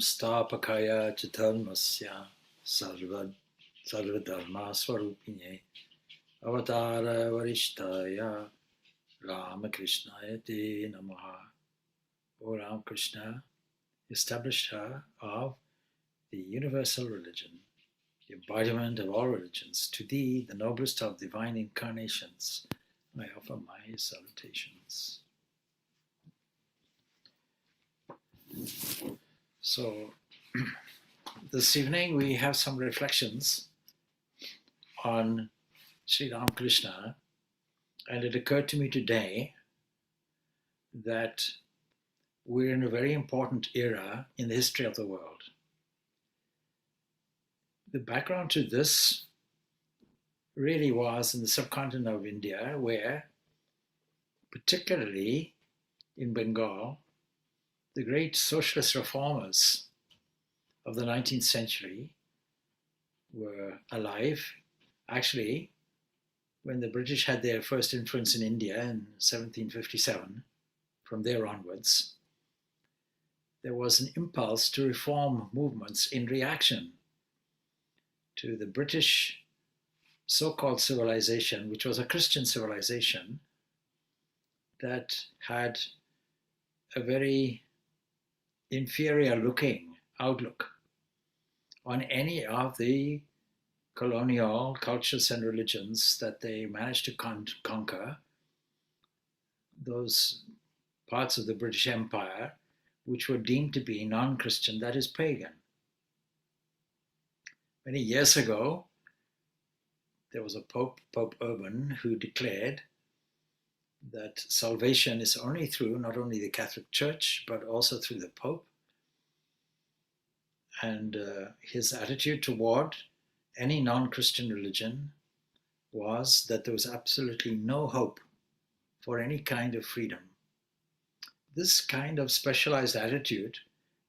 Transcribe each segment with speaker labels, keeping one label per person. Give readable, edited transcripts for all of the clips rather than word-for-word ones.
Speaker 1: Samstapakaya Chitalmasya Sarvadharma Swarupine Avatara Varishtaya Ramakrishna Te Namaha. O Ramakrishna, establisher of the universal religion, the embodiment of all religions, to thee, the noblest of divine incarnations, I offer my salutations. So, this evening we have some reflections on Sri Ramakrishna, and it occurred to me today that we're in a very important era in the history of the world. The background to this really was in the subcontinent of India, where, particularly in Bengal, the great socialist reformers of the 19th century were alive. Actually, when the British had their first influence in India in 1757, from there onwards, there was an impulse to reform movements in reaction to the British so-called civilization, which was a Christian civilization that had a very inferior looking outlook on any of the colonial cultures and religions that they managed to conquer, those parts of the British Empire which were deemed to be non-Christian, that is pagan. Many years ago, there was a Pope Urban, who declared that salvation is only through not only the Catholic Church, but also through the Pope. And his attitude toward any non-Christian religion was that there was absolutely no hope for any kind of freedom. This kind of specialized attitude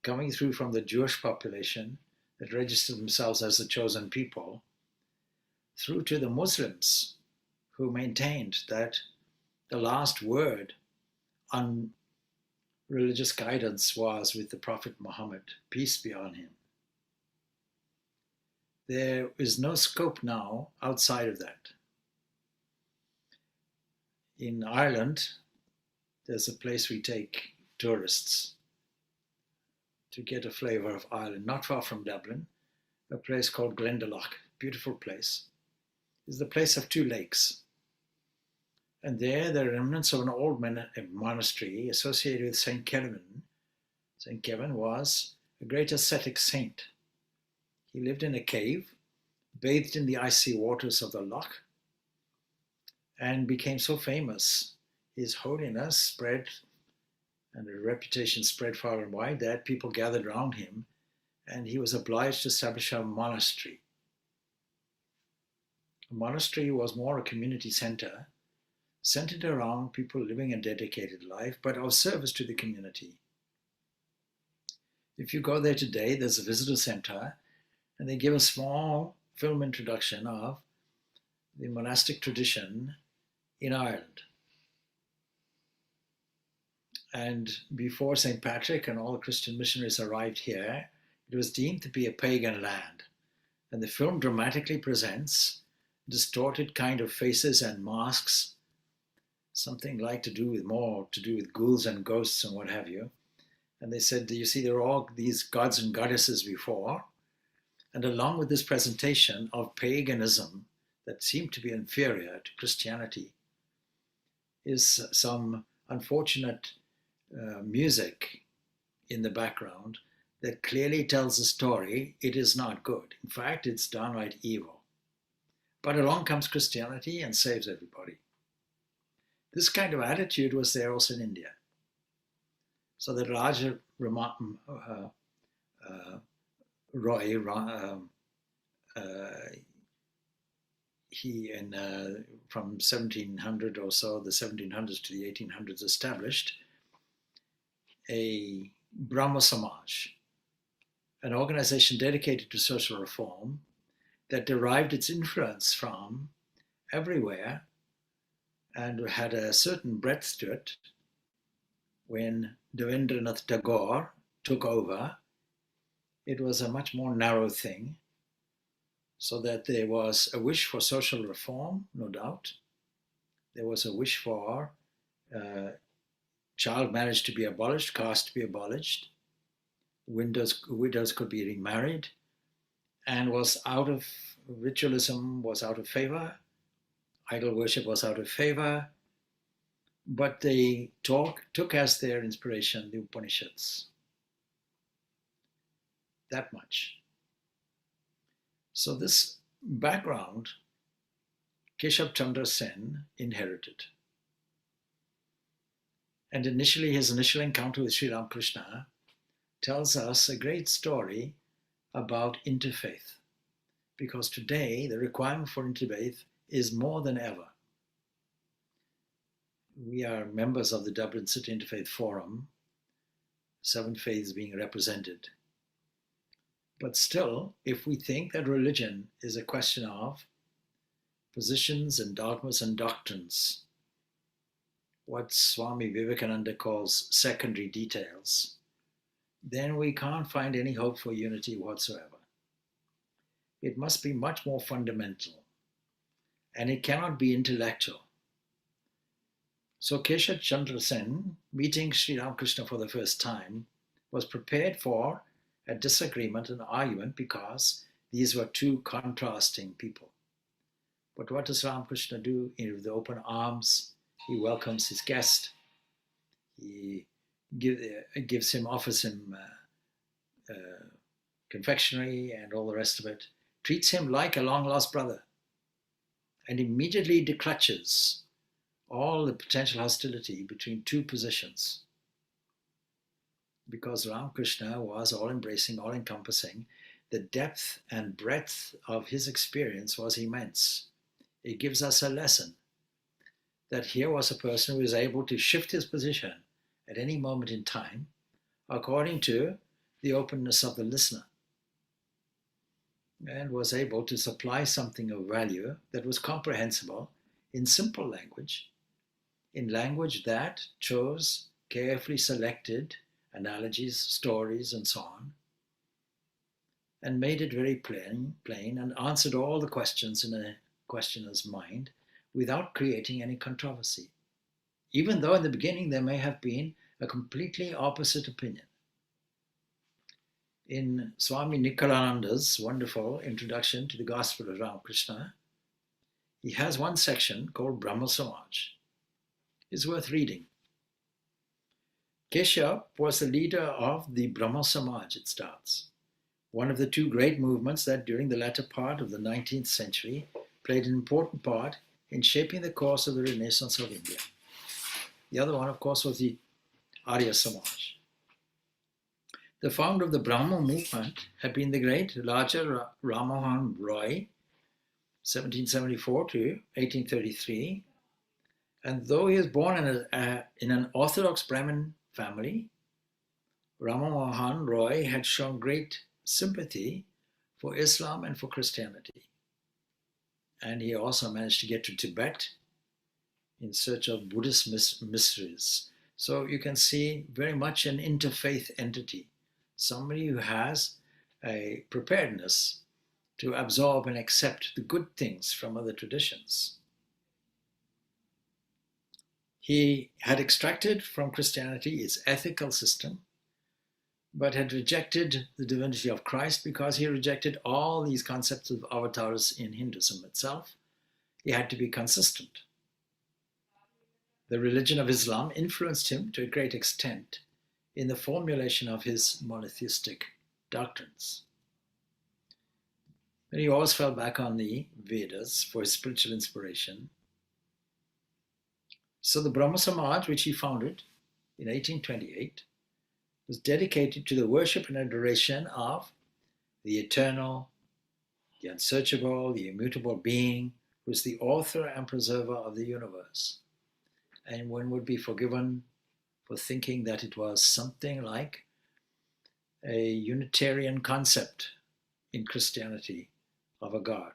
Speaker 1: coming through from the Jewish population that registered themselves as the chosen people, through to the Muslims who maintained that the last word on religious guidance was with the Prophet Muhammad, peace be on him. There is no scope now outside of that. In Ireland, there's a place we take tourists to get a flavor of Ireland, not far from Dublin, a place called Glendalough, beautiful place. It's the place of two lakes. And there are remnants of an old monastery associated with St. Kevin. St. Kevin was a great ascetic saint. He lived in a cave, bathed in the icy waters of the loch, and became so famous. His holiness spread, and the reputation spread far and wide, that people gathered around him, and he was obliged to establish a monastery. A monastery was more a community center, centered around people living a dedicated life, but of service to the community. If you go there today, there's a visitor center, and they give a small film introduction of the monastic tradition in Ireland. And before St. Patrick and all the Christian missionaries arrived here, it was deemed to be a pagan land. And the film dramatically presents distorted kind of faces and masks, something like more to do with ghouls and ghosts and what have you. And they said, you see, there are all these gods and goddesses before. And along with this presentation of paganism that seemed to be inferior to Christianity is some unfortunate music in the background that clearly tells a story. It is not good. In fact, it's downright evil. But along comes Christianity and saves everybody. This kind of attitude was there also in India. So that Raja Roy, he from 1700 or so, the 1700s to the 1800s, established a Brahma Samaj, an organization dedicated to social reform that derived its influence from everywhere and had a certain breadth to it. When Devendranath Tagore took over, it was a much more narrow thing, so that there was a wish for social reform, no doubt. There was a wish for uh, child marriage to be abolished, caste to be abolished, widows could be remarried, and ritualism was out of favor, idol worship was out of favor, but they took as their inspiration the Upanishads. That much. So this background, Keshav Chandra Sen inherited. And initially, his initial encounter with Sri Ramakrishna tells us a great story about interfaith. Because today, the requirement for interfaith is more than ever. We are members of the Dublin City Interfaith Forum, 7 faiths being represented. But still, if we think that religion is a question of positions and dogmas and doctrines, what Swami Vivekananda calls secondary details, then we can't find any hope for unity whatsoever. It must be much more fundamental, and it cannot be intellectual. So Keshav Chandra Sen, meeting Sri Ramakrishna for the first time, was prepared for a disagreement, an argument, because these were two contrasting people. But what does Ramakrishna do? With the open arms, he welcomes his guest. He offers him confectionery and all the rest of it, treats him like a long-lost brother, and immediately declutches all the potential hostility between two positions. Because Ramakrishna was all-embracing, all-encompassing, the depth and breadth of his experience was immense. It gives us a lesson that here was a person who was able to shift his position at any moment in time according to the openness of the listener, and was able to supply something of value that was comprehensible in simple language, in language that chose carefully selected analogies, stories, and so on, and made it very plain, and answered all the questions in a questioner's mind without creating any controversy, even though in the beginning there may have been a completely opposite opinion. In Swami Nikhilananda's wonderful introduction to the Gospel of Ramakrishna, he has one section called Brahma Samaj. It's worth reading. Keshav was the leader of the Brahma Samaj, it starts, one of the two great movements that during the latter part of the 19th century played an important part in shaping the course of the Renaissance of India. The other one, of course, was the Arya Samaj. The founder of the Brahma movement had been the great Raja Ramamohan Roy, 1774 to 1833, and though he was born in an Orthodox Brahmin family, Ramamohan Roy had shown great sympathy for Islam and for Christianity. And he also managed to get to Tibet in search of Buddhist mysteries. So you can see very much an interfaith entity, somebody who has a preparedness to absorb and accept the good things from other traditions. He had extracted from Christianity its ethical system, but had rejected the divinity of Christ because he rejected all these concepts of avatars in Hinduism itself. He had to be consistent. The religion of Islam influenced him to a great extent in the formulation of his monotheistic doctrines. And he always fell back on the Vedas for his spiritual inspiration. So the Brahma Samaj, which he founded in 1828, was dedicated to the worship and adoration of the eternal, the unsearchable, the immutable being, who is the author and preserver of the universe. And one would be forgiven for thinking that it was something like a Unitarian concept in Christianity of a God.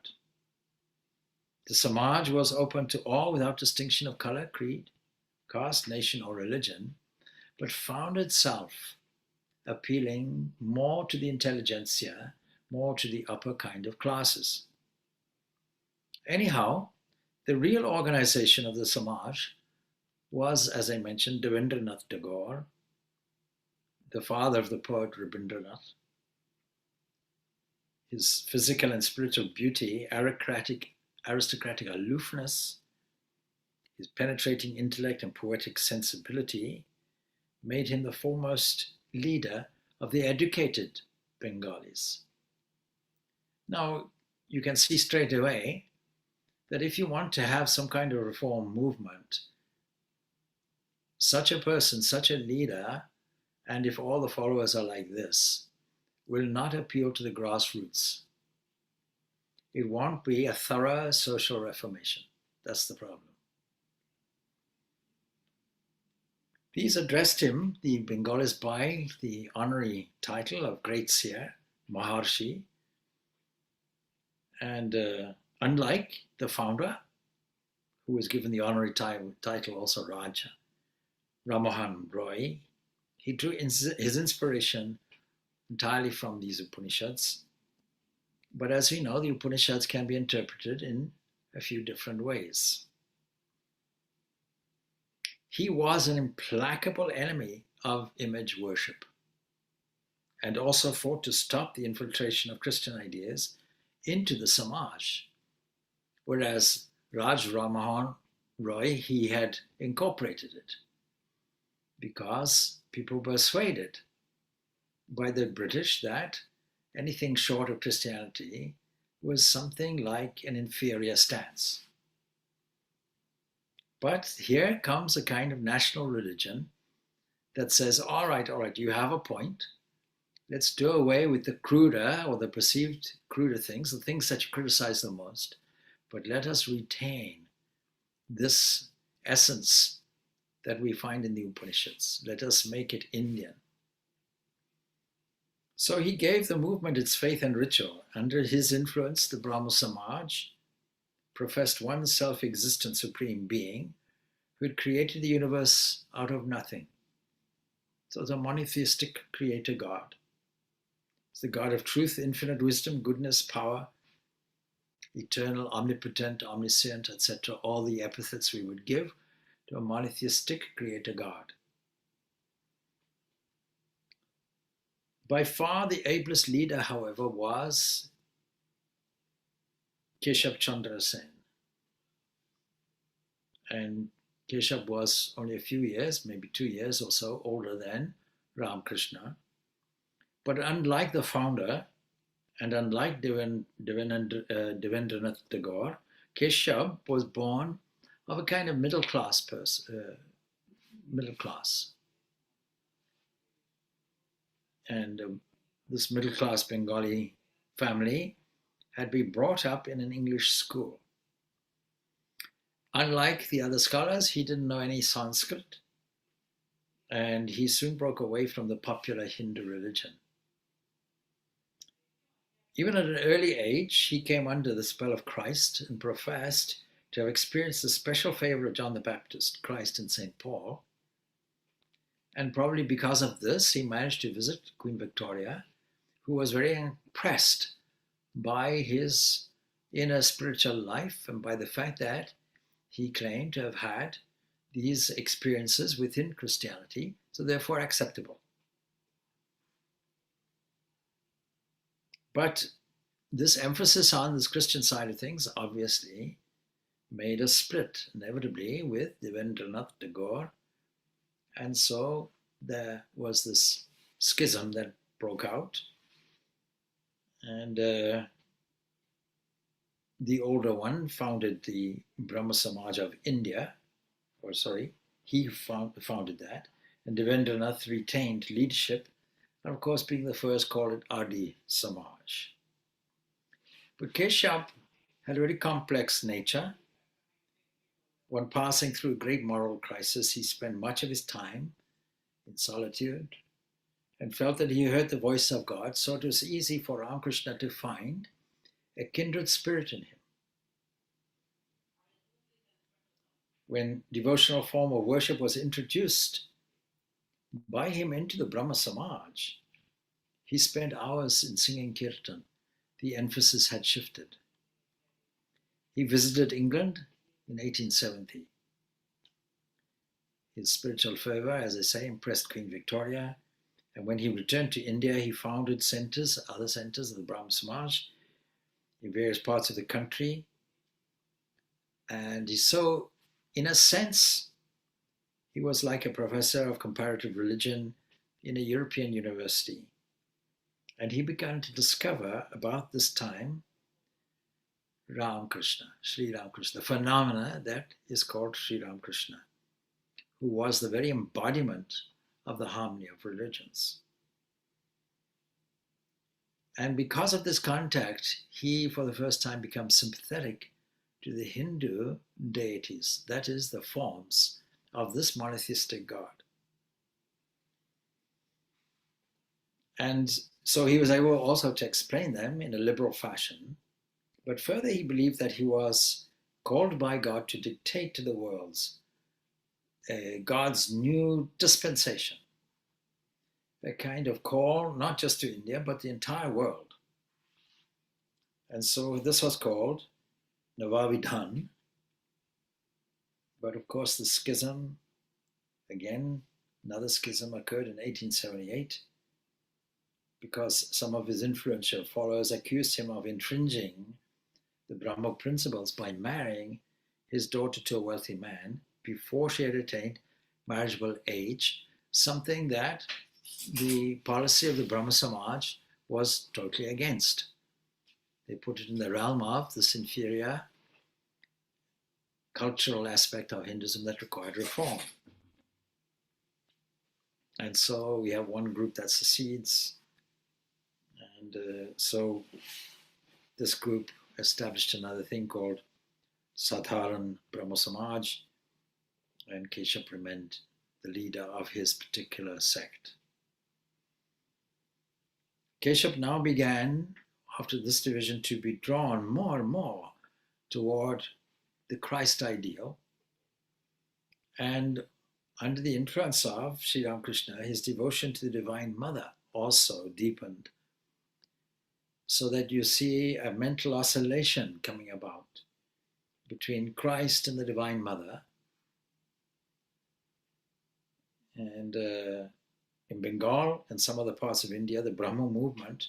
Speaker 1: The Samaj was open to all without distinction of color, creed, caste, nation, or religion, but found itself appealing more to the intelligentsia, more to the upper kind of classes. Anyhow, the real organization of the Samaj was, as I mentioned, Devendranath Tagore, the father of the poet Rabindranath. His physical and spiritual beauty, aristocratic aloofness, his penetrating intellect and poetic sensibility made him the foremost leader of the educated Bengalis. Now, you can see straight away that if you want to have some kind of reform movement, such a person, such a leader, and if all the followers are like this, will not appeal to the grassroots. It won't be a thorough social reformation. That's the problem. These addressed him, the Bengalis, by the honorary title of Great Seer, Maharshi. And unlike the founder, who was given the honorary title also Raja, Ramamohan Roy, he drew his inspiration entirely from these Upanishads. But as we know, the Upanishads can be interpreted in a few different ways. He was an implacable enemy of image worship and also fought to stop the infiltration of Christian ideas into the Samaj, whereas Raj Ramamohan Roy, he had incorporated it because people were persuaded by the British that anything short of Christianity was something like an inferior stance. But here comes a kind of national religion that says, all right, you have a point. Let's do away with the cruder or the perceived cruder things, the things that you criticize the most, but let us retain this essence that we find in the Upanishads. Let us make it Indian. So he gave the movement its faith and ritual. Under his influence, the Brahma Samaj professed one self-existent supreme being who had created the universe out of nothing. So it's a monotheistic creator God. It's the God of truth, infinite wisdom, goodness, power, eternal, omnipotent, omniscient, etc., all the epithets we would give to a monotheistic creator God. By far the ablest leader, however, was Keshav Chandra Sen. And Keshav was only a few years, maybe 2 years or so, older than Ramakrishna. But unlike the founder, and unlike Devendranath Tagore, Keshav was born of a kind of middle class. And this middle class Bengali family had been brought up in an English school. Unlike the other scholars, he didn't know any Sanskrit, and he soon broke away from the popular Hindu religion. Even at an early age, he came under the spell of Christ and professed to have experienced the special favor of John the Baptist, Christ, and St. Paul. And probably because of this, he managed to visit Queen Victoria, who was very impressed by his inner spiritual life and by the fact that he claimed to have had these experiences within Christianity, so therefore acceptable. But this emphasis on this Christian side of things obviously made a split, inevitably, with Devendranath Tagore. And so there was this schism that broke out. And the older one founded the Brahma Samaj of India, he founded that, and Devendranath retained leadership, and of course being the first called it Adi Samaj. But Keshav had a very complex nature. When passing through a great moral crisis, he spent much of his time in solitude and felt that he heard the voice of God, so it was easy for Ramakrishna to find a kindred spirit in him. When devotional form of worship was introduced by him into the Brahma Samaj, he spent hours in singing kirtan. The emphasis had shifted. He visited England in 1870. His spiritual fervor, as I say, impressed Queen Victoria. And when he returned to India, he founded centers, other centers of the Brahma Samaj in various parts of the country. And so, in a sense, he was like a professor of comparative religion in a European university. And he began to discover about this time Ramakrishna, Sri Ramakrishna, the phenomena that is called Sri Ramakrishna, who was the very embodiment of the harmony of religions. And because of this contact, he, for the first time, becomes sympathetic to the Hindu deities, that is, the forms of this monotheistic God. And so he was able also to explain them in a liberal fashion. But further, he believed that he was called by God to dictate to the worlds God's new dispensation, a kind of call not just to India, but the entire world. And so this was called Navavidhan. But of course, the schism, again, another schism occurred in 1878 because some of his influential followers accused him of infringing the Brahma principles by marrying his daughter to a wealthy man before she had attained marriageable age, something that the policy of the Brahma Samaj was totally against. They put it in the realm of this inferior cultural aspect of Hinduism that required reform. And so we have one group that secedes, and so this group established another thing called Sadharan Brahma Samaj, and Keshav remained the leader of his particular sect. Keshav now began, after this division, to be drawn more and more toward the Christ ideal, and under the influence of Sri Ramakrishna, his devotion to the Divine Mother also deepened, so that you see a mental oscillation coming about between Christ and the Divine Mother. And in Bengal and some other parts of India, the Brahma movement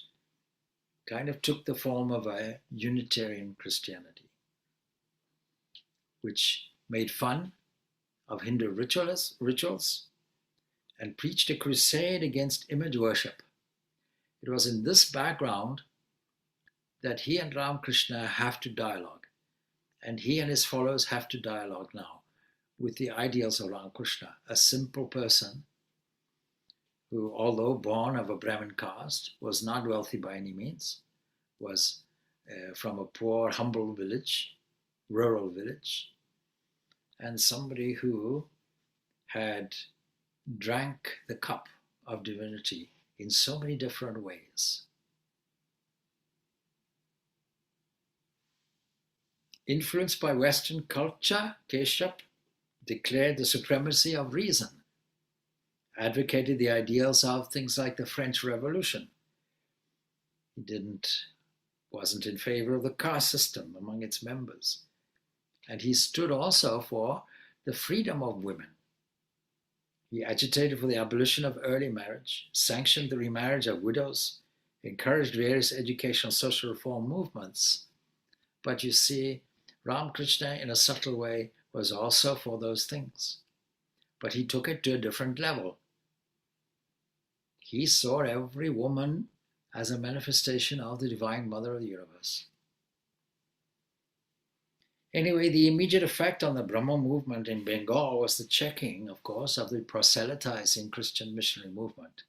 Speaker 1: kind of took the form of a Unitarian Christianity, which made fun of Hindu rituals and preached a crusade against image worship. It was in this background that he and Ramakrishna have to dialogue, and he and his followers have to dialogue now with the ideals of Ramakrishna, a simple person who, although born of a Brahmin caste, was not wealthy by any means, was from a poor, humble village, rural village, and somebody who had drank the cup of divinity in so many different ways. Influenced by Western culture, Keshav declared the supremacy of reason, advocated the ideals of things like the French Revolution. He wasn't in favor of the caste system among its members. And he stood also for the freedom of women. He agitated for the abolition of early marriage, sanctioned the remarriage of widows, encouraged various educational social reform movements. But you see, Ramakrishna, in a subtle way, was also for those things. But he took it to a different level. He saw every woman as a manifestation of the Divine Mother of the universe. Anyway, the immediate effect on the Brahma movement in Bengal was the checking, of course, of the proselytizing Christian missionary movement.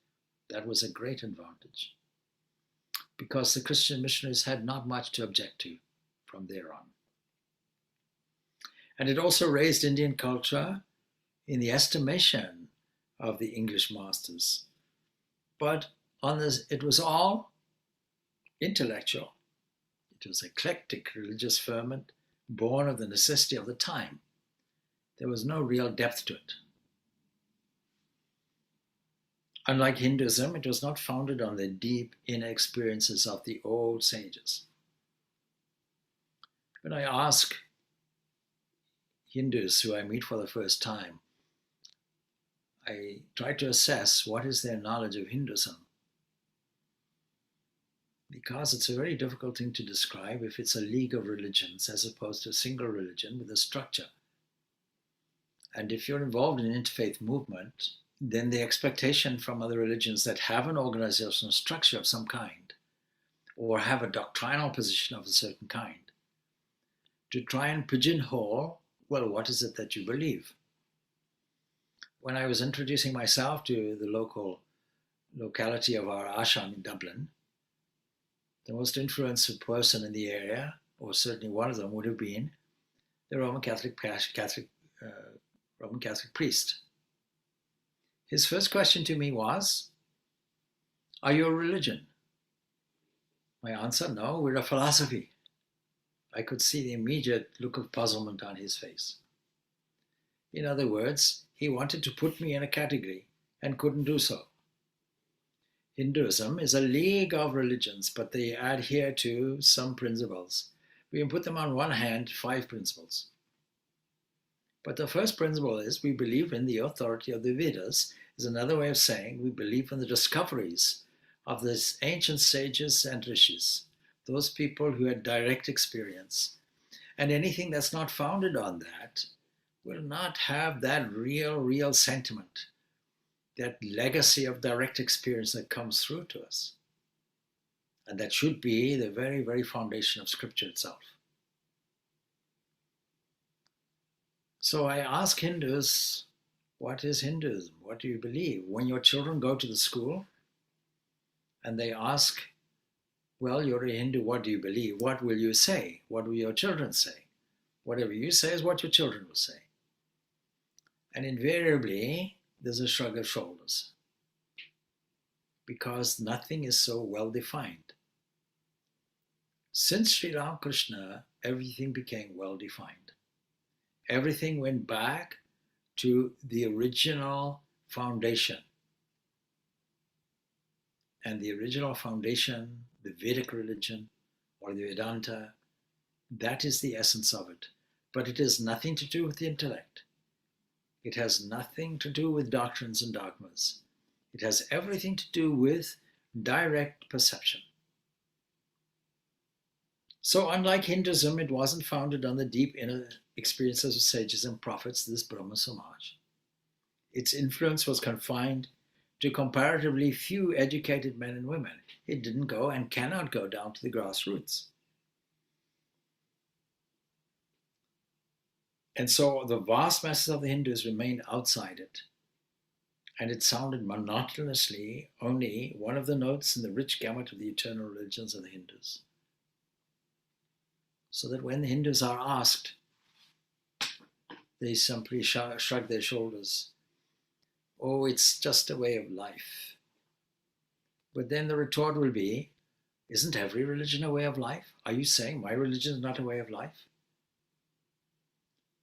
Speaker 1: That was a great advantage, because the Christian missionaries had not much to object to from there on. And it also raised Indian culture in the estimation of the English masters. But on this, it was all intellectual. It was eclectic religious ferment, born of the necessity of the time. There was no real depth to it. Unlike Hinduism, it was not founded on the deep inner experiences of the old sages. When I ask Hindus who I meet for the first time, I try to assess what is their knowledge of Hinduism, because it's a very difficult thing to describe if it's a league of religions as opposed to a single religion with a structure. And if you're involved in an interfaith movement, then the expectation from other religions that have an organizational structure of some kind, or have a doctrinal position of a certain kind, to try and pigeonhole, well, what is it that you believe? When I was introducing myself to the locality of our ashram in Dublin, the most influential person in the area, or certainly one of them, would have been the Roman Catholic priest. His first question to me was, "Are you a religion?" My answer, "No, we're a philosophy." I could see the immediate look of puzzlement on his face. In other words, he wanted to put me in a category and couldn't do so. Hinduism is a league of religions, but they adhere to some principles. We can put them on one hand, 5 principles. But the first principle is we believe in the authority of the Vedas, is another way of saying we believe in the discoveries of the ancient sages and rishis, those people who had direct experience. And anything that's not founded on that will not have that real sentiment, that legacy of direct experience that comes through to us. And that should be the very foundation of Scripture itself. So I ask Hindus, what is Hinduism? What do you believe? When your children go to the school and they ask, well, you're a Hindu, what do you believe? What will you say? What will your children say? Whatever you say is what your children will say. And invariably, there's a shrug of shoulders, because nothing is so well defined. Since Sri Ramakrishna, everything became well defined. Everything went back to the original foundation. And the original foundation, the Vedic religion or the Vedanta, that is the essence of it. But it has nothing to do with the intellect. It has nothing to do with doctrines and dogmas. It has everything to do with direct perception. So unlike Hinduism, it wasn't founded on the deep inner experiences of sages and prophets, this Brahma Samaj. Its influence was confined to comparatively few educated men and women. It didn't go and cannot go down to the grassroots. And so the vast masses of the Hindus remained outside it. And it sounded monotonously only one of the notes in the rich gamut of the eternal religions of the Hindus. So that when the Hindus are asked, they simply shrug their shoulders. Oh, it's just a way of life. But then the retort will be, isn't every religion a way of life? Are you saying my religion is not a way of life?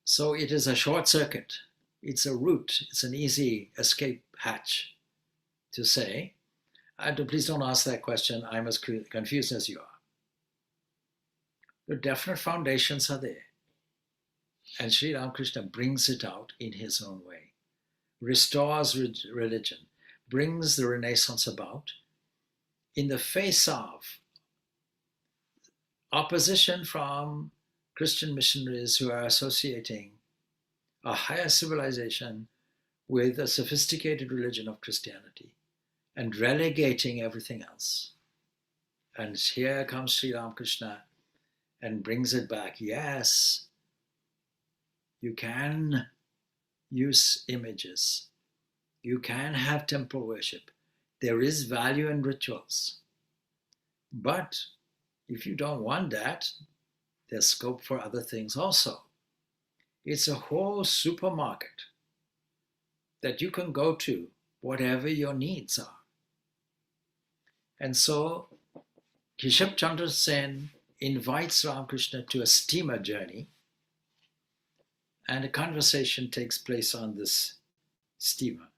Speaker 1: So it is a short circuit. It's a route. It's an easy escape hatch to say, please don't ask that question. I'm as confused as you are. The definite foundations are there. And Sri Ramakrishna brings it out in his own way, restores religion, brings the Renaissance about in the face of opposition from Christian missionaries who are associating a higher civilization with a sophisticated religion of Christianity and relegating everything else. And here comes Sri Ramakrishna and brings it back. Yes, you can use images. You can have temple worship. There is value in rituals. But if you don't want that, there's scope for other things also. It's a whole supermarket that you can go to, whatever your needs are. And so Keshab Chandra Sen invites Ramakrishna to a steamer journey, and a conversation takes place on this steamer.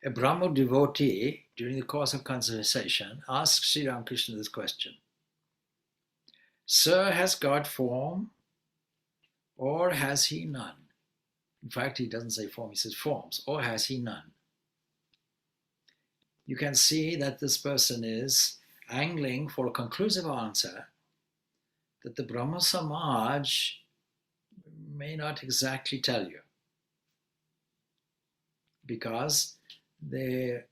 Speaker 1: A Brahmo devotee, during the course of conversation, asked Sri Ramakrishna this question: Sir, has God form or has he none? In fact, he doesn't say form, he says forms, or has he none? You can see that this person is angling for a conclusive answer that the Brahma Samaj may not exactly tell you, because they're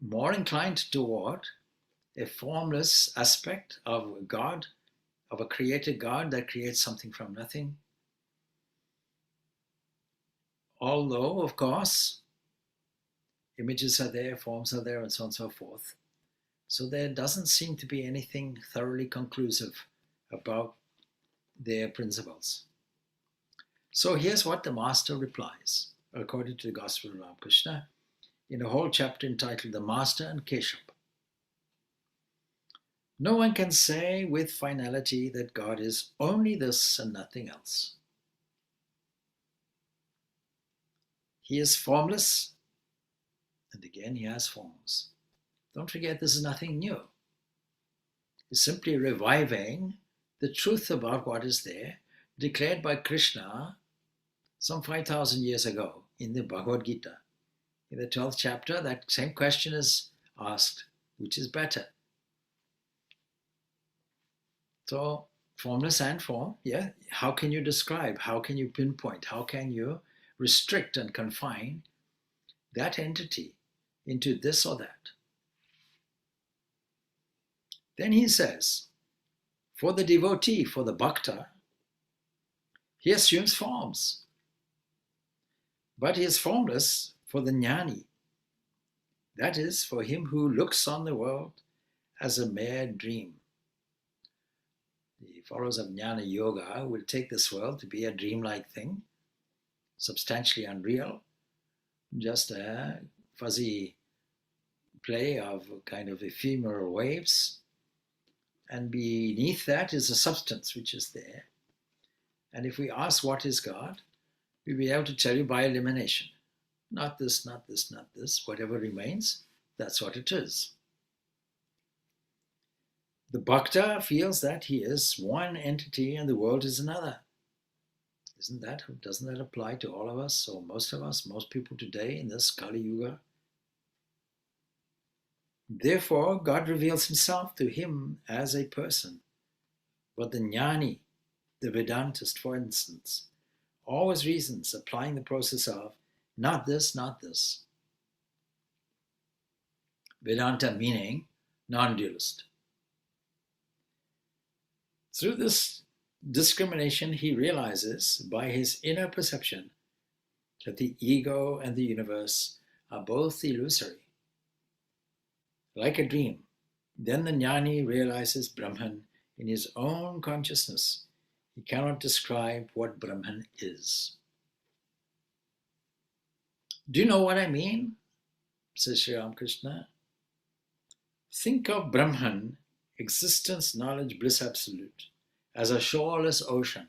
Speaker 1: more inclined toward a formless aspect of God, of a created God that creates something from nothing. Although, of course, images are there, forms are there, and so on and so forth. So there doesn't seem to be anything thoroughly conclusive about their principles. So here's what the Master replies, according to the Gospel of Ramakrishna, in a whole chapter entitled The Master and Keshav. No one can say with finality that God is only this and nothing else. He is formless, and again he has forms. Don't forget, this is nothing new. It's simply reviving the truth about what is there, declared by Krishna some 5,000 years ago in the Bhagavad Gita. In the 12th chapter, that same question is asked: which is better? So, formless and form, yeah, how can you describe? How can you pinpoint? How can you restrict and confine that entity into this or that? Then he says, for the devotee, for the bhakta, he assumes forms. But he is formless for the jnani. That is, for him who looks on the world as a mere dream. The followers of Jnana Yoga will take this world to be a dreamlike thing, substantially unreal, just a fuzzy play of kind of ephemeral waves. And beneath that is a substance which is there. And if we ask what is God, we'll be able to tell you by elimination. Not this, not this, not this. Whatever remains, that's what it is. The bhakta feels that he is one entity and the world is another. Doesn't that apply to all of us, or most of us, most people today in this Kali Yuga? Therefore, God reveals himself to him as a person. But the jnani, the Vedantist, for instance, always reasons, applying the process of not this, not this. Vedanta meaning non-dualist. Through this discrimination, he realizes by his inner perception that the ego and the universe are both illusory. Like a dream, then the jnani realizes Brahman in his own consciousness. He cannot describe what Brahman is. Do you know what I mean? Says Sri Ramakrishna. Think of Brahman, existence, knowledge, bliss absolute, as a shoreless ocean.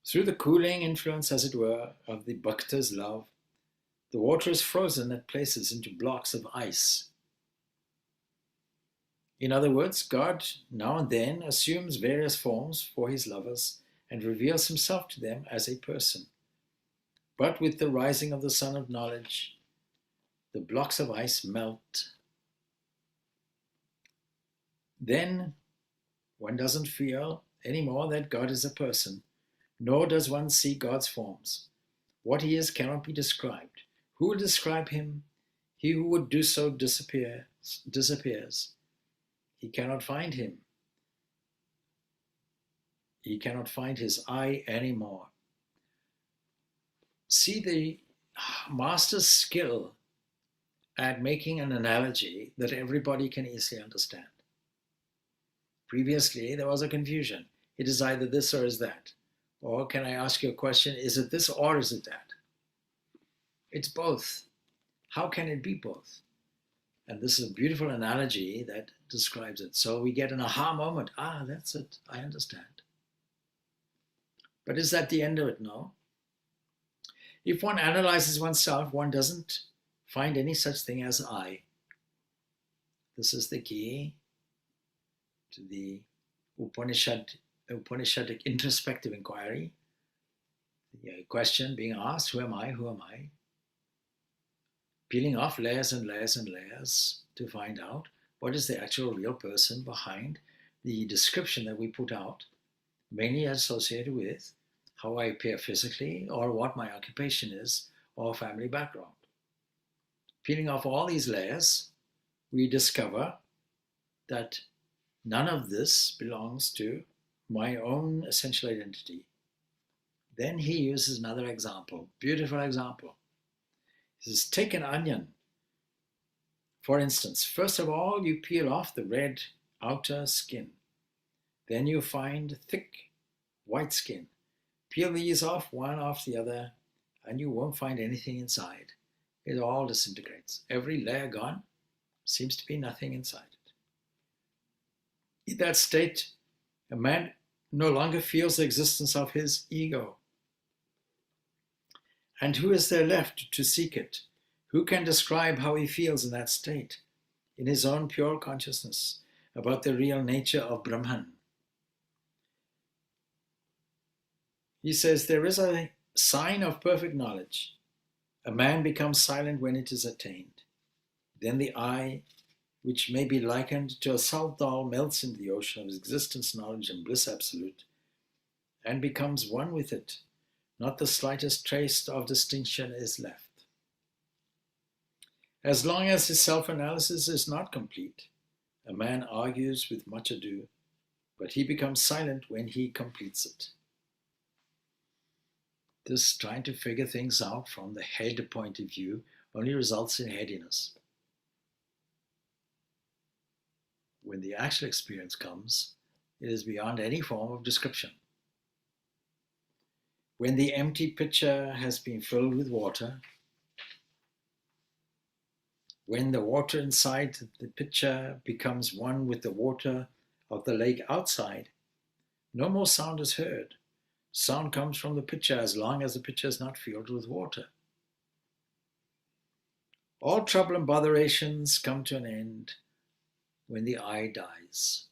Speaker 1: Through the cooling influence, as it were, of the bhakta's love, the water is frozen at places into blocks of ice. In other words, God now and then assumes various forms for his lovers and reveals himself to them as a person. But with the rising of the sun of knowledge, the blocks of ice melt. Then one doesn't feel anymore that God is a person, nor does one see God's forms. What he is cannot be described. Who will describe him? He who would do so disappears. He cannot find him. He cannot find his I anymore. See the master's skill at making an analogy that everybody can easily understand. Previously, there was a confusion. It is either this or is that. Or can I ask you a question? Is it this or is it that? It's both. How can it be both? And this is a beautiful analogy that describes it. So we get an aha moment. Ah, that's it. I understand. But is that the end of it? No. If one analyzes oneself, one doesn't find any such thing as I. This is the key to the Upanishadic introspective inquiry. The question being asked, who am I? Who am I? Peeling off layers and layers and layers to find out what is the actual real person behind the description that we put out, mainly associated with how I appear physically or what my occupation is or family background. Peeling off all these layers, we discover that none of this belongs to my own essential identity. Then he uses another example, beautiful example. He says, take an onion. For instance, first of all, you peel off the red outer skin. Then you find thick white skin. Peel these off, one off the other, and you won't find anything inside. It all disintegrates. Every layer gone, seems to be nothing inside it. In that state, a man no longer feels the existence of his ego. And who is there left to seek it? Who can describe how he feels in that state, in his own pure consciousness, about the real nature of Brahman? He says, there is a sign of perfect knowledge. A man becomes silent when it is attained. Then the I, which may be likened to a salt doll, melts into the ocean of existence, knowledge, and bliss absolute, and becomes one with it. Not the slightest trace of distinction is left. As long as his self-analysis is not complete, a man argues with much ado, but he becomes silent when he completes it. This trying to figure things out from the head point of view only results in headiness. When the actual experience comes, it is beyond any form of description. When the empty pitcher has been filled with water, when the water inside the pitcher becomes one with the water of the lake outside, no more sound is heard. Sound comes from the pitcher as long as the pitcher is not filled with water. All trouble and botherations come to an end when the I dies.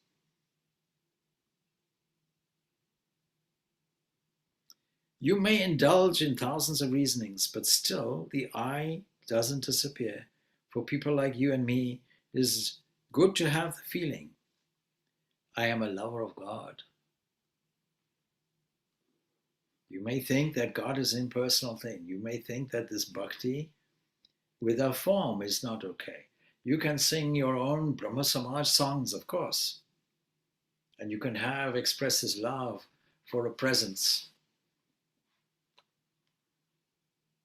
Speaker 1: You may indulge in thousands of reasonings, but still the I doesn't disappear. For people like you and me, it is good to have the feeling, I am a lover of God. You may think that God is an impersonal thing. You may think that this bhakti with a form is not okay. You can sing your own Brahma Samaj songs, of course. And you can express his love for a presence.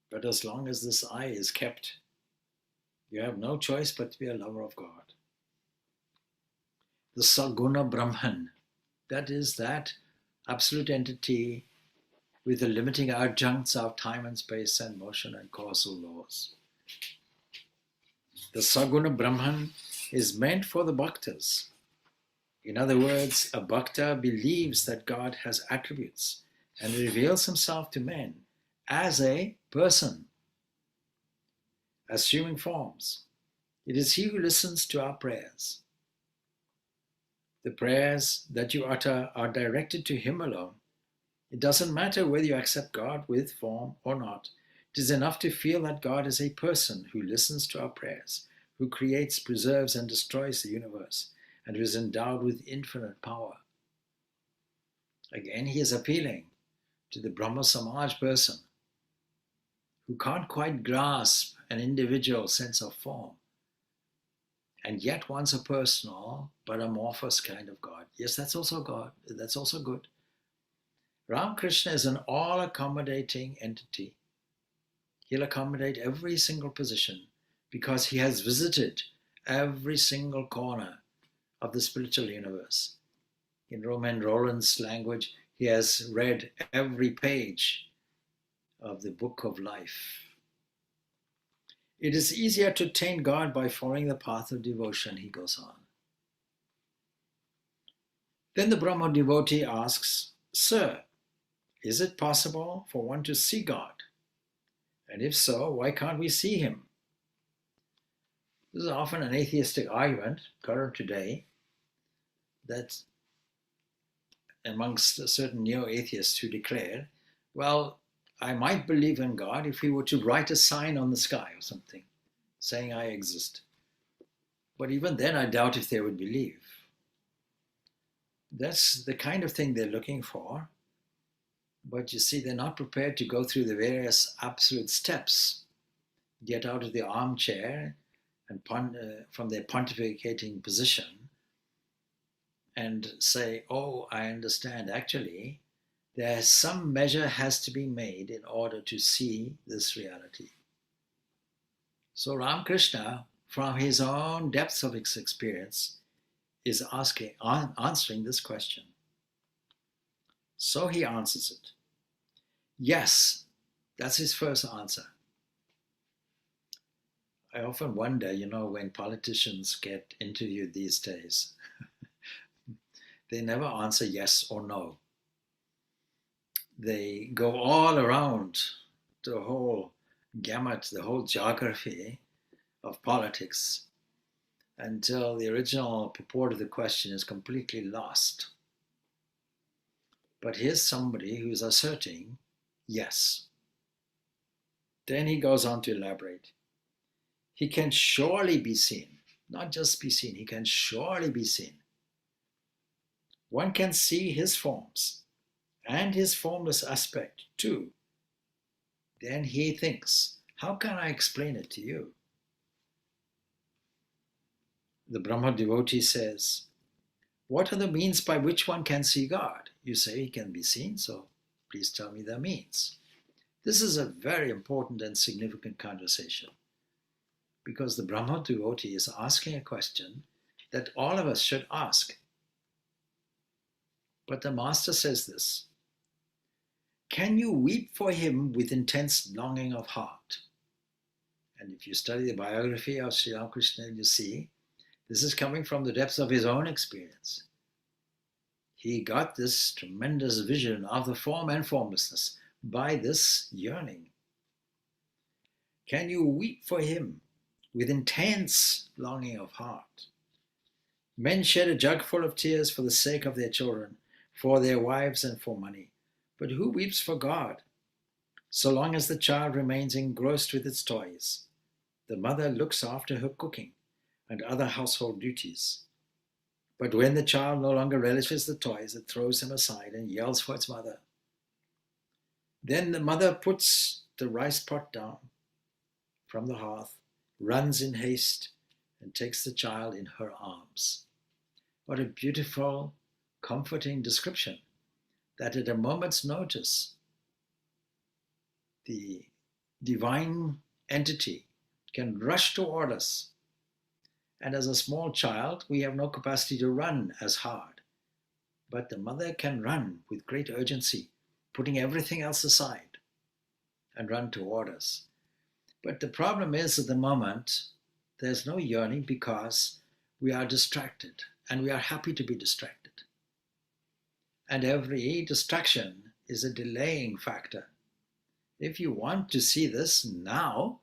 Speaker 1: But as long as this I is kept, you have no choice but to be a lover of God. The Saguna Brahman, that is that absolute entity with the limiting adjuncts of time and space and motion and causal laws. The Saguna Brahman is meant for the bhaktas. In other words, a bhakta believes that God has attributes and reveals himself to men as a person, assuming forms. It is he who listens to our prayers. The prayers that you utter are directed to him alone. It doesn't matter whether you accept God with form or not. It is enough to feel that God is a person who listens to our prayers, who creates, preserves, and destroys the universe, and who is endowed with infinite power. Again, he is appealing to the Brahma Samaj person who can't quite grasp an individual sense of form, and yet wants a personal but amorphous kind of God. Yes, that's also God. That's also good. Ramakrishna is an all-accommodating entity. He'll accommodate every single position because he has visited every single corner of the spiritual universe. In Roman Roland's language, he has read every page of the book of life. It is easier to attain God by following the path of devotion, he goes on. Then the Brahma devotee asks, Sir, is it possible for one to see God? And if so, why can't we see him? This is often an atheistic argument, current today, that amongst certain neo-atheists who declare, well, I might believe in God if he were to write a sign on the sky or something, saying I exist. But even then, I doubt if they would believe. That's the kind of thing they're looking for. But you see, they're not prepared to go through the various absolute steps, get out of the armchair and from their pontificating position and say, oh, I understand. Actually, there's some measure has to be made in order to see this reality. So Ramakrishna, from his own depths of his experience, is answering this question. So he answers it. Yes, that's his first answer. I often wonder, when politicians get interviewed these days, they never answer yes or no. They go all around the whole gamut, the whole geography of politics until the original purport of the question is completely lost. But here's somebody who's asserting yes. Then he goes on to elaborate. He can surely be seen, not just be seen, he can surely be seen. One can see his forms and his formless aspect too. Then he thinks, how can I explain it to you? The Brahma devotee says, what are the means by which one can see God? You say he can be seen, so please tell me the means. This is a very important and significant conversation because the Brahma devotee is asking a question that all of us should ask. But the master says this, can you weep for him with intense longing of heart? And if you study the biography of Sri Ramakrishna, you see this is coming from the depths of his own experience. He got this tremendous vision of the form and formlessness by this yearning. Can you weep for him with intense longing of heart? Men shed a jug full of tears for the sake of their children, for their wives and for money. But who weeps for God? So long as the child remains engrossed with its toys, the mother looks after her cooking and other household duties. But when the child no longer relishes the toys, it throws them aside and yells for its mother. Then the mother puts the rice pot down from the hearth, runs in haste, and takes the child in her arms. What a beautiful, comforting description that at a moment's notice, the divine entity can rush toward us. And as a small child, we have no capacity to run as hard. But the mother can run with great urgency, putting everything else aside and run toward us. But the problem is at the moment, there's no yearning because we are distracted and we are happy to be distracted. And every distraction is a delaying factor. If you want to see this now,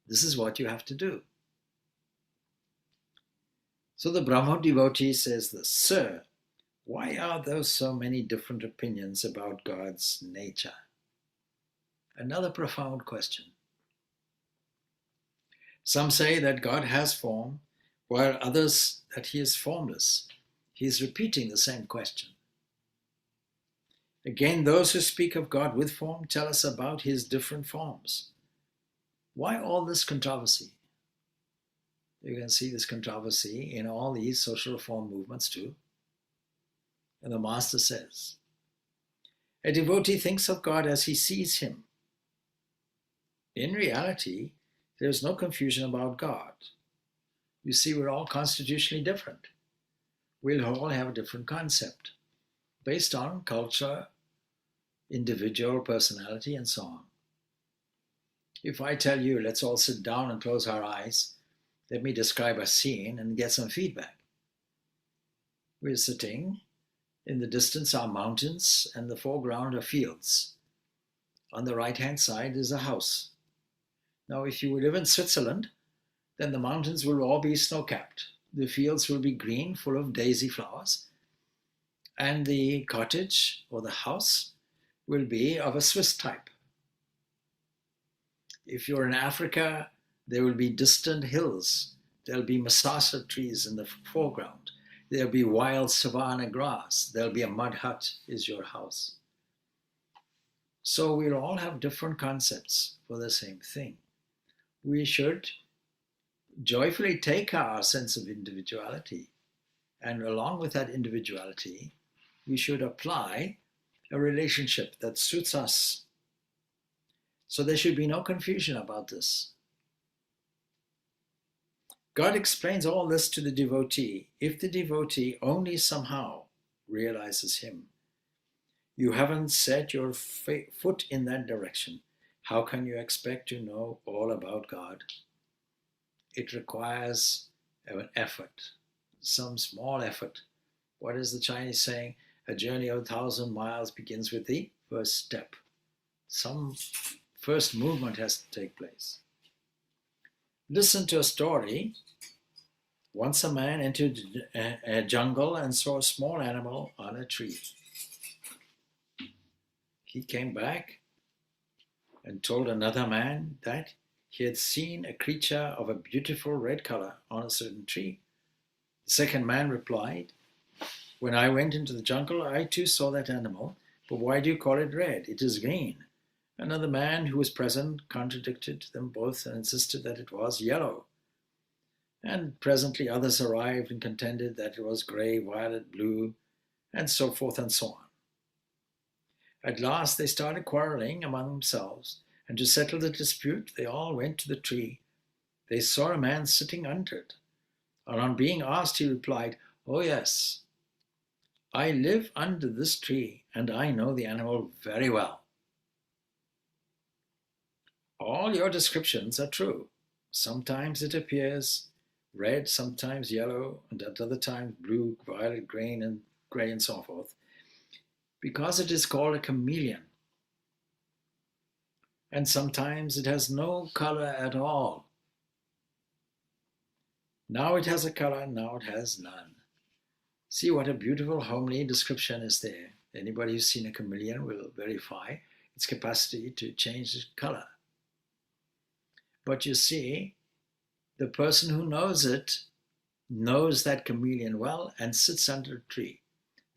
Speaker 1: this is what you have to do. So the Brahma devotee says this, Sir, why are there so many different opinions about God's nature? Another profound question. Some say that God has form, while others that he is formless. He is repeating the same question. Again, those who speak of God with form tell us about his different forms. Why all this controversy? You can see this controversy in all these social reform movements too. And the master says, a devotee thinks of God as he sees him. In reality, there is no confusion about God. You see, we're all constitutionally different. We'll all have a different concept based on culture, individual personality, and so on. If I tell you, let's all sit down and close our eyes, let me describe a scene and get some feedback. We're sitting. In the distance are mountains and the foreground are fields. On the right-hand side is a house. Now, if you live in Switzerland, then the mountains will all be snow-capped. The fields will be green, full of daisy flowers, and the cottage or the house will be of a Swiss type. If you're in Africa, there will be distant hills. There'll be masasa trees in the foreground. There'll be wild savanna grass. There'll be a mud hut is your house. So we'll all have different concepts for the same thing. We should joyfully take our sense of individuality, and along with that individuality, we should apply a relationship that suits us. So there should be no confusion about this. God explains all this to the devotee if the devotee only somehow realizes him. You haven't set your foot in that direction. How can you expect to know all about God? It requires an effort, some small effort. What is the Chinese saying? A journey of 1,000 miles begins with the first step. Some first movement has to take place. Listen to a story. Once a man entered a jungle and saw a small animal on a tree. He came back and told another man that he had seen a creature of a beautiful red color on a certain tree. The second man replied, when I went into the jungle, I too saw that animal, but why do you call it red? It is green. Another man who was present contradicted them both and insisted that it was yellow. And presently others arrived and contended that it was grey, violet, blue, and so forth and so on. At last they started quarreling among themselves, and to settle the dispute, they all went to the tree. They saw a man sitting under it, and on being asked, he replied, "Oh yes, I live under this tree, and I know the animal very well." All your descriptions are true. Sometimes it appears red, sometimes yellow, and at other times blue, violet, grey, and so forth, because it is called a chameleon. And sometimes it has no color at all. Now it has a color, now it has none. See what a beautiful, homely description is there. Anybody who's seen a chameleon will verify its capacity to change its color. But you see, the person who knows it knows that chameleon well and sits under a tree,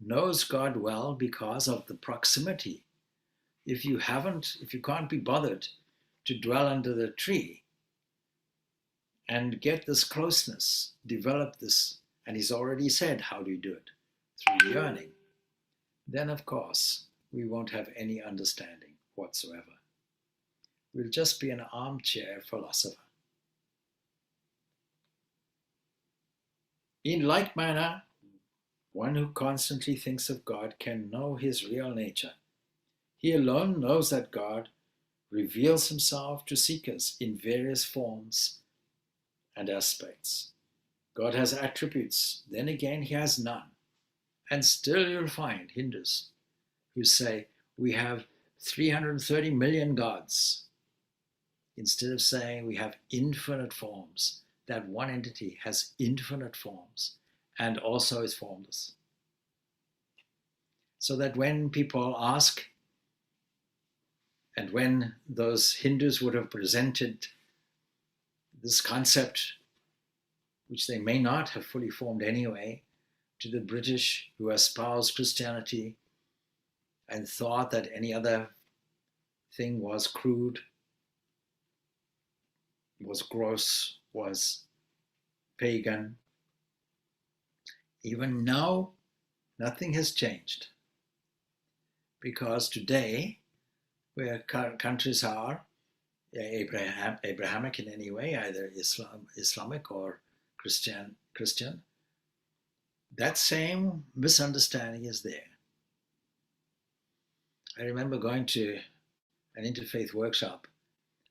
Speaker 1: knows God well because of the proximity. If you can't be bothered to dwell under the tree and get this closeness, develop this, and he's already said, how do you do it? Through yearning. Then, of course, we won't have any understanding whatsoever. We'll just be an armchair philosopher. In like manner, one who constantly thinks of God can know his real nature. He alone knows that God reveals himself to seekers in various forms and aspects. God has attributes, then again he has none. And still you'll find Hindus who say, we have 330 million gods, instead of saying we have infinite forms. That one entity has infinite forms and also is formless. So that when people ask, and when those Hindus would have presented this concept, which they may not have fully formed anyway, to the British who espoused Christianity and thought that any other thing was crude, was gross, was pagan. Even now, nothing has changed. Because today, where countries are Abrahamic in any way, either Islamic or Christian, that same misunderstanding is there. I remember going to an interfaith workshop,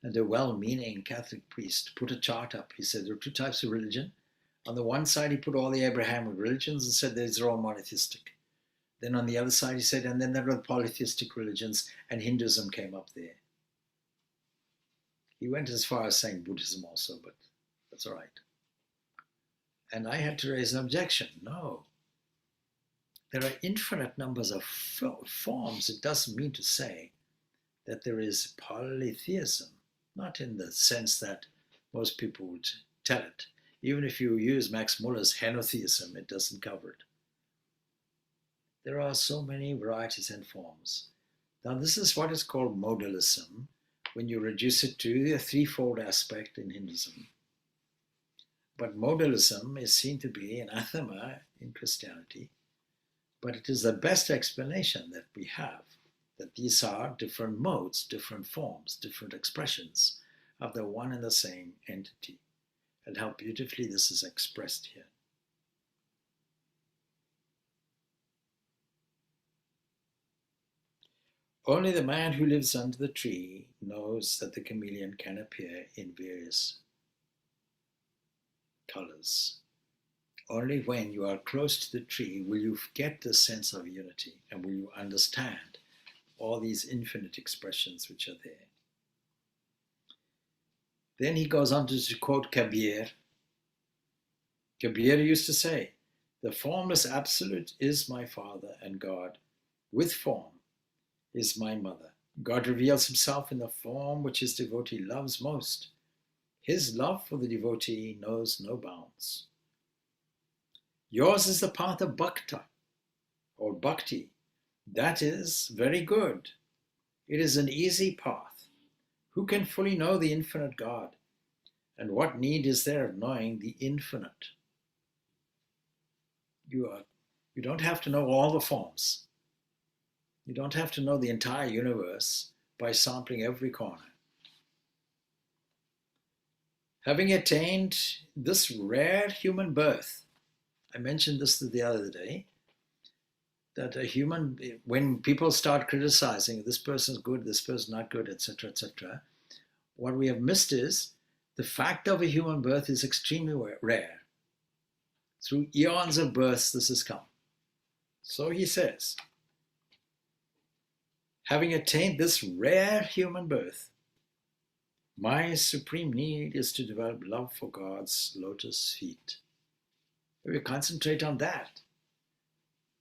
Speaker 1: and a well-meaning Catholic priest put a chart up. He said there are two types of religion. On the one side, he put all the Abrahamic religions and said they're all monotheistic. Then on the other side, he said, and then there are the polytheistic religions, and Hinduism came up there. He went as far as saying Buddhism also, but that's all right. And I had to raise an objection. No, there are infinite numbers of forms. It doesn't mean to say that there is polytheism, not in the sense that most people would tell it. Even if you use Max Muller's henotheism, it doesn't cover it. There are so many varieties and forms. Now, this is what is called modalism when you reduce it to a threefold aspect in Hinduism. But modalism is seen to be anathema in Christianity, but it is the best explanation that we have, that these are different modes, different forms, different expressions of the one and the same entity, and how beautifully this is expressed here. Only the man who lives under the tree knows that the chameleon can appear in various colors. Only when you are close to the tree will you get the sense of unity and will you understand all these infinite expressions which are there. Then he goes on to quote Kabir. Kabir used to say, "The formless absolute is my Father, and God, with form, is my mother. God reveals himself in the form which his devotee loves most. His love for the devotee knows no bounds. Yours is the path of bhakta, or bhakti. That is very good. It is an easy path. Who can fully know the infinite God? And what need is there of knowing the infinite? You don't have to know all the forms. You don't have to know the entire universe by sampling every corner. Having attained this rare human birth," I mentioned this the other day, that a human, when people start criticizing this person's good, this person's not good, etc., what we have missed is the fact of a human birth is extremely rare. Through eons of births, this has come. So he says, having attained this rare human birth, my supreme need is to develop love for God's lotus feet. We concentrate on that,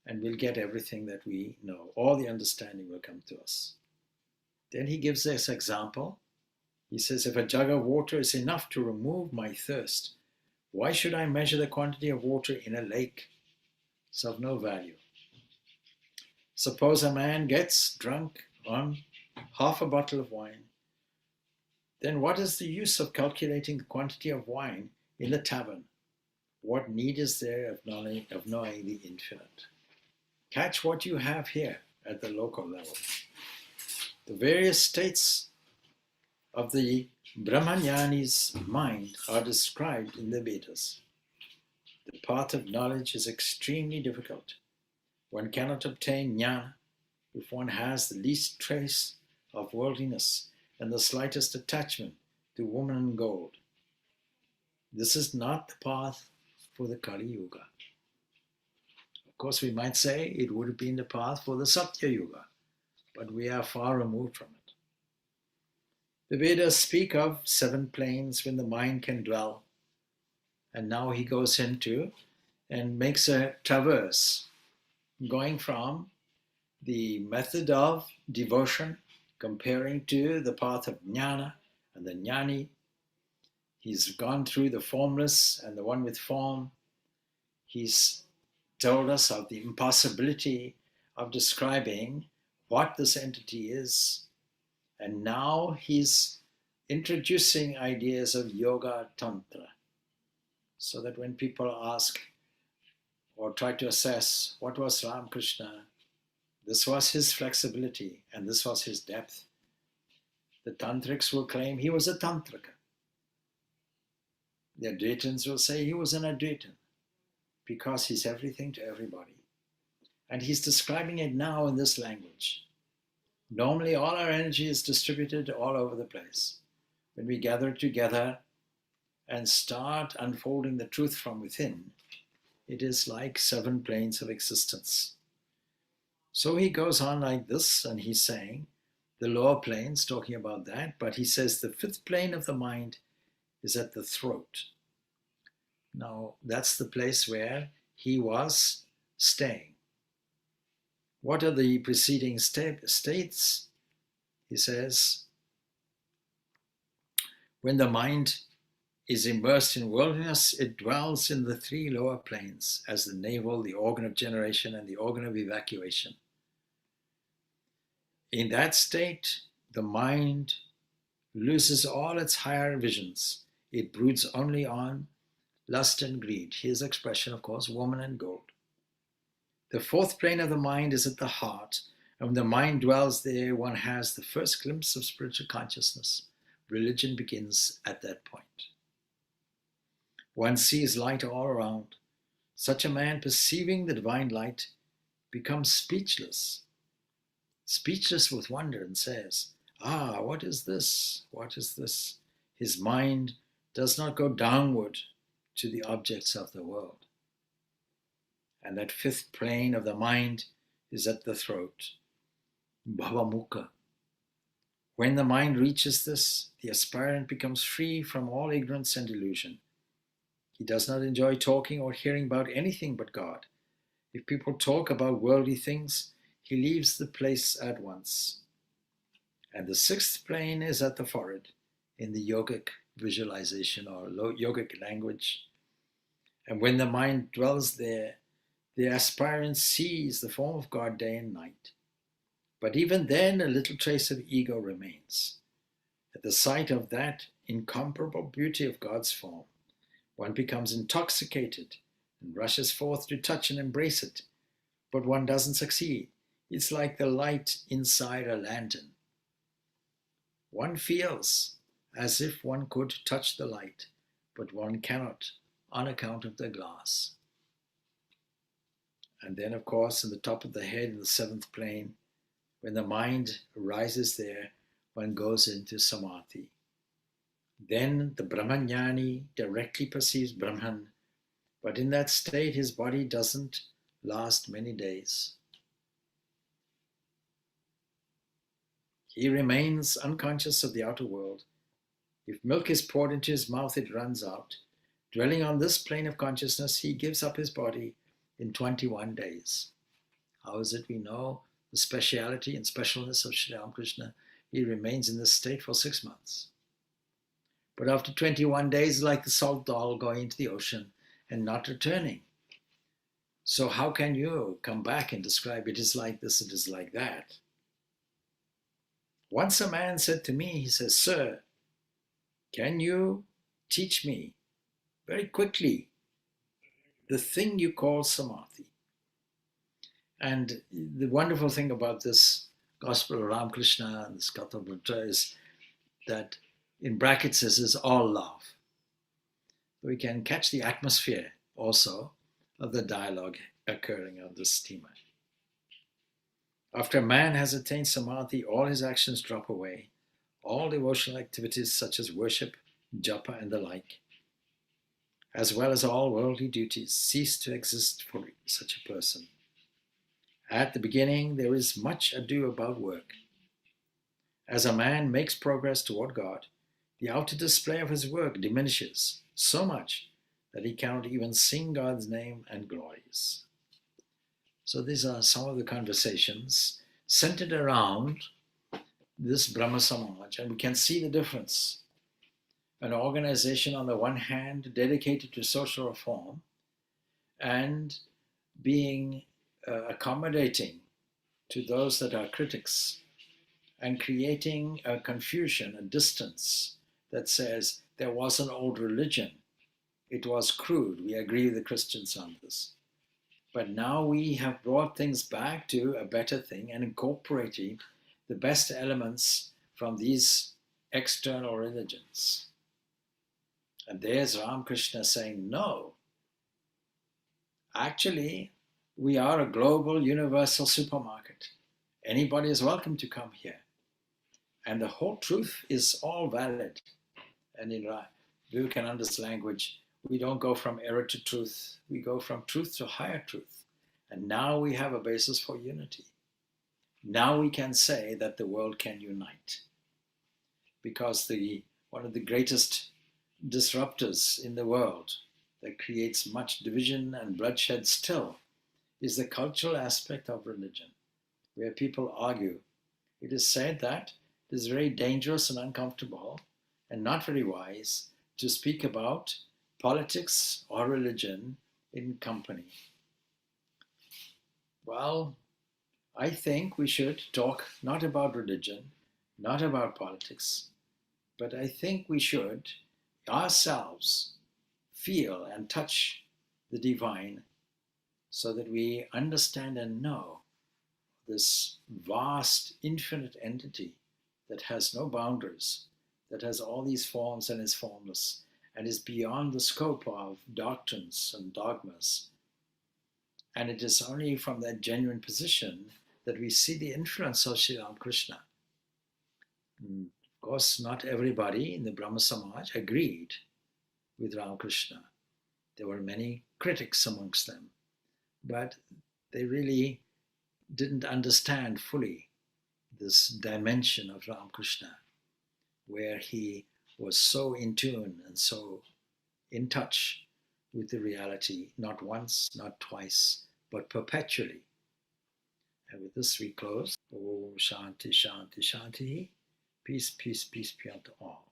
Speaker 1: and we'll get everything that we know. All the understanding will come to us. Then he gives this example. He says, if a jug of water is enough to remove my thirst, why should I measure the quantity of water in a lake? It's of no value. Suppose a man gets drunk on half a bottle of wine. Then what is the use of calculating the quantity of wine in the tavern? What need is there of knowing the infinite? Catch what you have here at the local level. The various states of the Brahmajnani's mind are described in the Vedas. The path of knowledge is extremely difficult. One cannot obtain jnana if one has the least trace of worldliness and the slightest attachment to woman and gold. This is not the path for the Kali Yuga. Of course, we might say it would have been the path for the Satya Yuga, but we are far removed from it. The Vedas speak of 7 planes when the mind can dwell, and now he goes into and makes a traverse, going from the method of devotion, comparing to the path of jnana and the jnani. He's gone through the formless and the one with form. He's told us of the impossibility of describing what this entity is. And now he's introducing ideas of yoga tantra, so that when people ask or try to assess what was Ramakrishna, this was his flexibility and this was his depth. The tantrics will claim he was a tantrika. The Advaitins will say he was an Advaitin because he's everything to everybody. And he's describing it now in this language. Normally all our energy is distributed all over the place. When we gather together and start unfolding the truth from within, it is like 7 planes of existence. So he goes on like this, and he's saying the lower planes, talking about that, but he says the fifth plane of the mind is at the throat. Now, that's the place where he was staying. What are the preceding states? He says, when the mind is immersed in worldliness, it dwells in the three lower planes as the navel, the organ of generation, and the organ of evacuation. In that state, the mind loses all its higher visions. It broods only on lust and greed. His expression, of course, woman and gold. The fourth plane of the mind is at the heart, and when the mind dwells there, one has the first glimpse of spiritual consciousness. Religion begins at that point. One sees light all around. Such a man, perceiving the divine light, becomes speechless with wonder, and says, "Ah, what is this? What is this?" His mind does not go downward to the objects of the world. And that fifth plane of the mind is at the throat, bhavamukha. When the mind reaches this, the aspirant becomes free from all ignorance and illusion. He does not enjoy talking or hearing about anything but God. If people talk about worldly things, he leaves the place at once. And the sixth plane is at the forehead, in the yogic visualization or yogic language. And when the mind dwells there, the aspirant sees the form of God day and night. But even then, a little trace of ego remains. At the sight of that incomparable beauty of God's form, one becomes intoxicated and rushes forth to touch and embrace it, but one doesn't succeed. It's like the light inside a lantern. One feels as if one could touch the light, but one cannot on account of the glass. And then, of course, in the top of the head, in the seventh plane, when the mind arises there, one goes into samadhi. Then the Brahmajnani directly perceives Brahman, but in that state his body doesn't last many days. He remains unconscious of the outer world. If milk is poured into his mouth, it runs out. Dwelling on this plane of consciousness, he gives up his body in 21 days. How is it we know the speciality and specialness of Sri Ramakrishna? He remains in this state for 6 months. But after 21 days, like the salt doll going into the ocean and not returning. So how can you come back and describe it is like this, it is like that? Once a man said to me, he says, "Sir, can you teach me very quickly the thing you call samadhi?" And the wonderful thing about this Gospel of Ramakrishna and this Katha Buddha is that in brackets this is all love. We can catch the atmosphere also of the dialogue occurring on this steamer. After a man has attained samadhi, all his actions drop away. All devotional activities such as worship, japa and the like, as well as all worldly duties, cease to exist for such a person. At the beginning, there is much ado about work. As a man makes progress toward God, the outer display of his work diminishes so much that he cannot even sing God's name and glories. So these are some of the conversations centered around this Brahma Samaj, and we can see the difference. An organization on the one hand dedicated to social reform and being accommodating to those that are critics, and creating a confusion, a distance that says there was an old religion. It was crude. We agree with the Christians on this. But now we have brought things back to a better thing and incorporating the best elements from these external religions. And there's Ramakrishna saying, no, actually, we are a global, universal supermarket. Anybody is welcome to come here. And the whole truth is all valid. And in Vivekananda's language, we don't go from error to truth. We go from truth to higher truth. And now we have a basis for unity. now we can say that the world can unite, because one of the greatest disruptors in the world that creates much division and bloodshed still is the cultural aspect of religion, where people argue. It is said that it is very dangerous and uncomfortable and not very wise to speak about politics or religion in company. Well, I think we should talk not about religion, not about politics, but I think we should ourselves feel and touch the divine so that we understand and know this vast, infinite entity that has no boundaries, that has all these forms and is formless, and is beyond the scope of doctrines and dogmas. And it is only from that genuine position that we see the influence of Sri Ramakrishna. And of course, not everybody in the Brahma Samaj agreed with Ramakrishna. There were many critics amongst them, but they really didn't understand fully this dimension of Ramakrishna, where he was so in tune and so in touch with the reality, not once, not twice, but perpetually. And with this we close. Om Shanti, Shanti, Shanti. Peace, peace, peace be unto all.